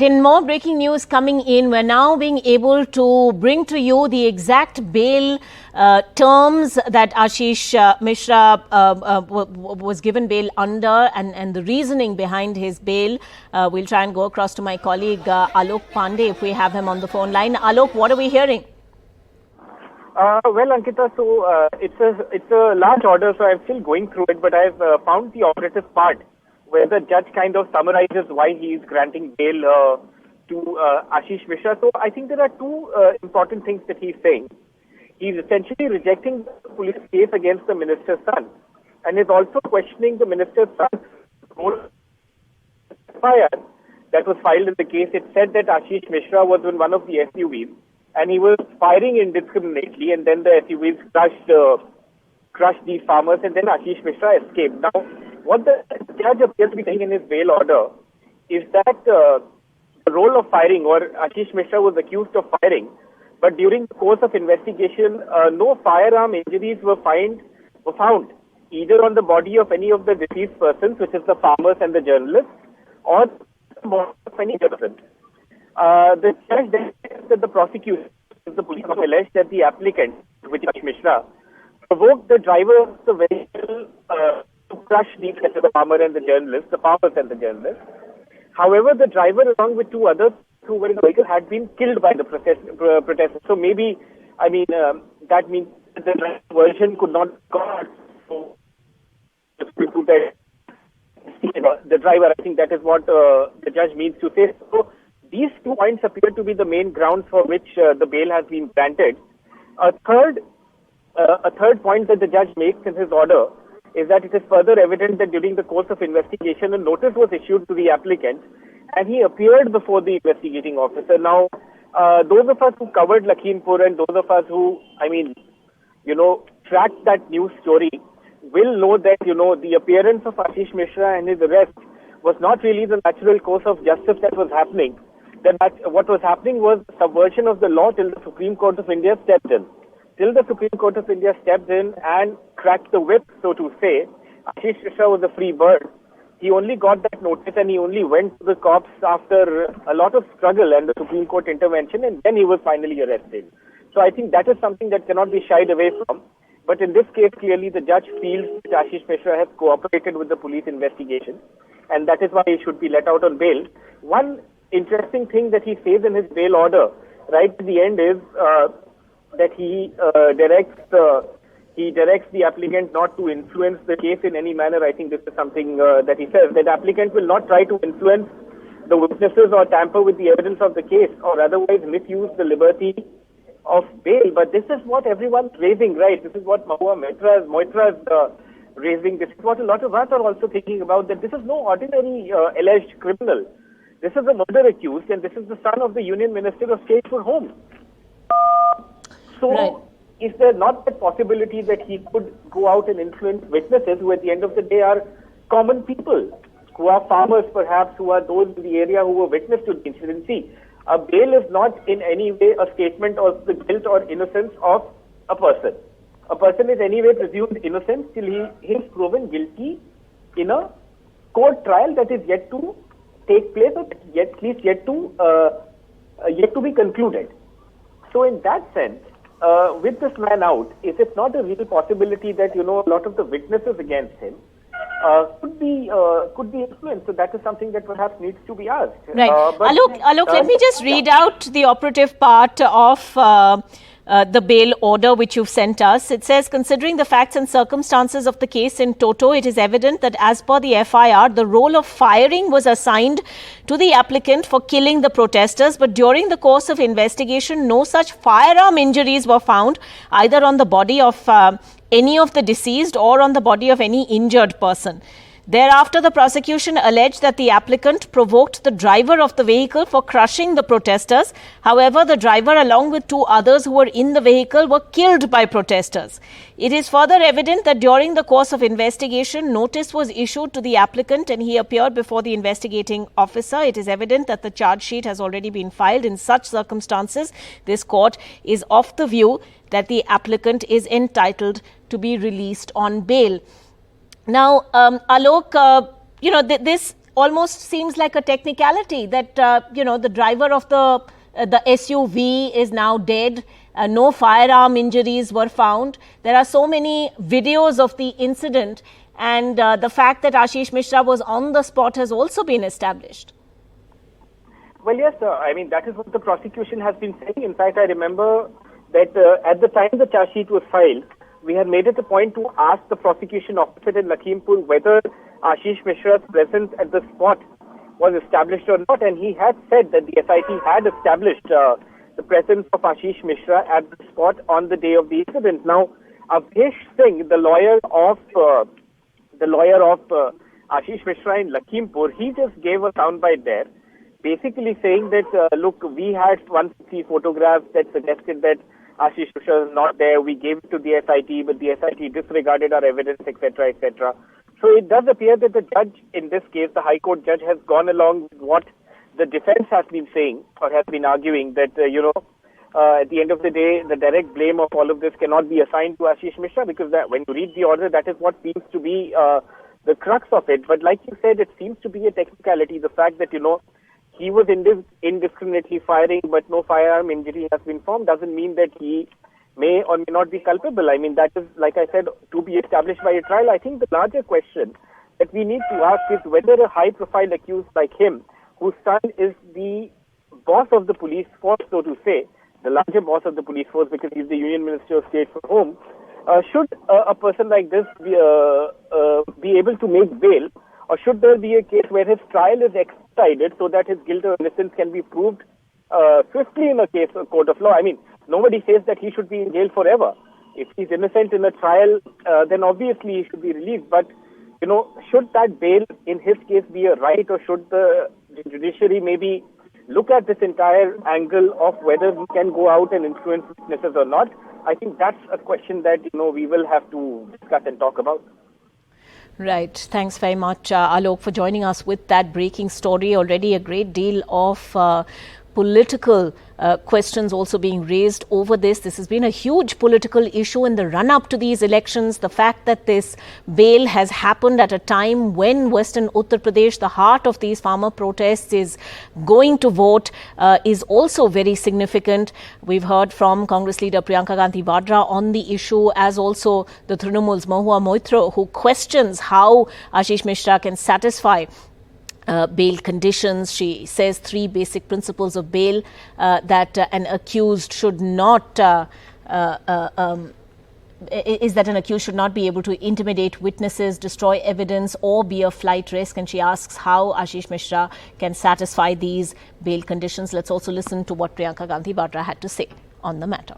In more breaking news coming in, we're now being able to bring to you the exact bail terms that Ashish Mishra was given bail under and the reasoning behind his bail. We'll try and go across to my colleague Alok Pandey if we have him on the phone line. Alok, what are we hearing? Well, Ankita, so it's a large order, so I'm still going through it, but I've found the operative part where the judge kind of summarizes why he is granting bail to Ashish Mishra. So I think there are two important things that he's saying. He's essentially rejecting the police case against the minister's son, and is also questioning the minister's son's role. FIR that was filed in the case, it said that Ashish Mishra was in one of the SUVs, and he was firing indiscriminately, and then the SUVs crushed these farmers, and then Ashish Mishra escaped. Now, what the judge appears to be saying in his bail order is that the role of firing, or Ashish Mishra was accused of firing, but during the course of investigation, no firearm injuries were found either on the body of any of the deceased persons, which is the farmers and the journalists, or the body of any person. The judge then said that the prosecution, the police, alleged that the applicant, which is Ashish Mishra, provoked the driver of the vehicle to crush the farmers and the journalists. However, the driver, along with two others who were in the vehicle, had been killed by the protesters. So maybe, that means that the version could not go on. So the driver, I think that is what the judge means to say. So these 2 points appear to be the main grounds for which the bail has been granted. A third point that the judge makes in his order is that it is further evident that during the course of investigation, a notice was issued to the applicant, and he appeared before the investigating officer. Now, those of us who covered Lakhimpur and those of us who, tracked that news story will know that, the appearance of Ashish Mishra and his arrest was not really the natural course of justice that was happening. What was happening was subversion of the law till the Supreme Court of India stepped in. Till the Supreme Court of India stepped in and cracked the whip, so to say, Ashish Mishra was a free bird. He only got that notice and he only went to the cops after a lot of struggle and the Supreme Court intervention, and then he was finally arrested. So I think that is something that cannot be shied away from. But in this case, clearly the judge feels that Ashish Mishra has cooperated with the police investigation, and that is why he should be let out on bail. One interesting thing that he says in his bail order, right at the end, is that he directs the applicant not to influence the case in any manner. I think this is something that he says, that the applicant will not try to influence the witnesses or tamper with the evidence of the case or otherwise misuse the liberty of bail. But this is what everyone's raising, right? This is what Mahua Moitra is raising. This is what a lot of us are also thinking about, that this is no ordinary alleged criminal. This is a murder accused, and this is the son of the Union Minister of State for Home. So, right. Is there not that possibility that he could go out and influence witnesses who at the end of the day are common people, who are farmers perhaps, who are those in the area who were witness to the incident? See, a bail is not in any way a statement of the guilt or innocence of a person. A person is anyway presumed innocent till he is proven guilty in a court trial that is yet to take place, or at least yet to be concluded. So in that sense, with this man out, is it not a real possibility that a lot of the witnesses against him could be influenced? So that is something that perhaps needs to be asked. Right. Alok, let me just read out the operative part of the bail order which you've sent us. It says, considering the facts and circumstances of the case in toto, it is evident that as per the FIR, the role of firing was assigned to the applicant for killing the protesters, but during the course of investigation, no such firearm injuries were found either on the body of any of the deceased or on the body of any injured person. Thereafter, the prosecution alleged that the applicant provoked the driver of the vehicle for crushing the protesters. However, the driver, along with two others who were in the vehicle, were killed by protesters. It is further evident that during the course of investigation, notice was issued to the applicant and he appeared before the investigating officer. It is evident that the charge sheet has already been filed. In such circumstances, this court is of the view that the applicant is entitled to be released on bail. Now, Alok, this almost seems like a technicality that, the driver of the SUV is now dead. No firearm injuries were found. There are so many videos of the incident, and the fact that Ashish Mishra was on the spot has also been established. Well, yes, I mean, that is what the prosecution has been saying. In fact, I remember that at the time the charge sheet was filed, we had made it a point to ask the prosecution officer in Lakhimpur whether Ashish Mishra's presence at the spot was established or not, and he had said that the SIT had established the presence of Ashish Mishra at the spot on the day of the incident. Now, Avdesh Singh, the lawyer of Ashish Mishra in Lakhimpur, he just gave a soundbite there, basically saying that, look, we had 150 photographs that suggested that Ashish Mishra is not there. We gave it to the SIT, but the SIT disregarded our evidence, etc., etc. So it does appear that the judge in this case, the High Court judge, has gone along with what the defense has been saying or has been arguing that, at the end of the day, the direct blame of all of this cannot be assigned to Ashish Mishra, because that, when you read the order, that is what seems to be the crux of it. But like you said, it seems to be a technicality. The fact that, he was indiscriminately firing, but no firearm injury has been found, doesn't mean that he may or may not be culpable. I mean, that is, like I said, to be established by a trial. I think the larger question that we need to ask is whether a high-profile accused like him, whose son is the boss of the police force, so to say, the larger boss of the police force because he's the Union Minister of State for Home, should a person like this be able to make bail, or should there be a case where his trial is expedited so that his guilt or innocence can be proved swiftly in a case of court of law? I mean, nobody says that he should be in jail forever. If he's innocent in a trial, then obviously he should be released. But, should that bail in his case be a right, or should the judiciary maybe look at this entire angle of whether he can go out and influence witnesses or not? I think that's a question that, we will have to discuss and talk about. Right. Thanks very much, Alok, for joining us with that breaking story. Already a great deal of political questions also being raised over this. This has been a huge political issue in the run-up to these elections. The fact that this bail has happened at a time when Western Uttar Pradesh, the heart of these farmer protests, is going to vote is also very significant. We've heard from Congress leader Priyanka Gandhi Vadra on the issue, as also the Trinamool's Mahua Moitra, who questions how Ashish Mishra can satisfy bail conditions. She says 3 basic principles of bail, that an accused should not is that an accused should not be able to intimidate witnesses, destroy evidence, or be a flight risk. And she asks how Ashish Mishra can satisfy these bail conditions. Let's also listen to what Priyanka Gandhi Vadra had to say on the matter.